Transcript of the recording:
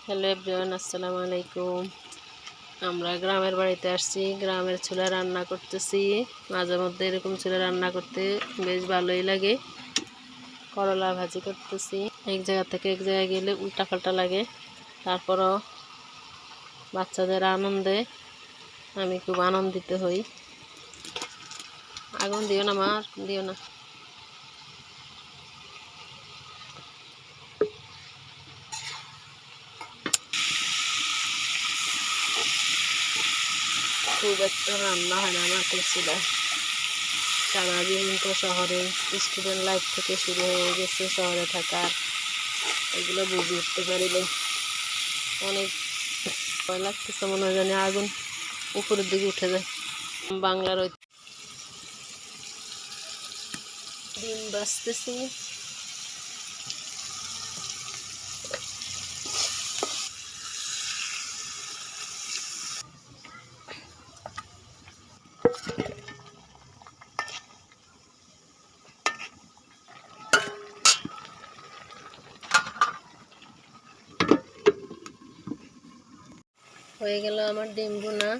Hello everyone, আসসালামু আলাইকুম। আমরা গ্রামের বাড়িতে আসছি, গ্রামের চুলা রান্না করতেছি। মাঝে মধ্যে এরকম চুলা রান্না করতে বেশ ভালোই লাগে। করলা ভাজি করতেছি। এক জায়গা থেকে এক জায়গায় গেলে উল্টাপাল্টা লাগে, তারপরও বাচ্চাদের আনন্দে আমি খুব আনন্দিত হই। আগুন দিও না মা, দিও না। খুব একটা রান্না হয় না মাটির চুলায়। সারাদিন তো শহরে স্টুডেন্ট লাইফ থেকে শুরু হয়ে গেছে, শহরে থাকার এগুলো বুঝে উঠতে পারিলে অনেক ভয় লাগতেছে, মনে হয় জানি আগুন উপরের দিকে উঠে যায়। বাংলার ওই ডিম বাজতেছি। হয়ে গেল আমার ডিম ভুনা।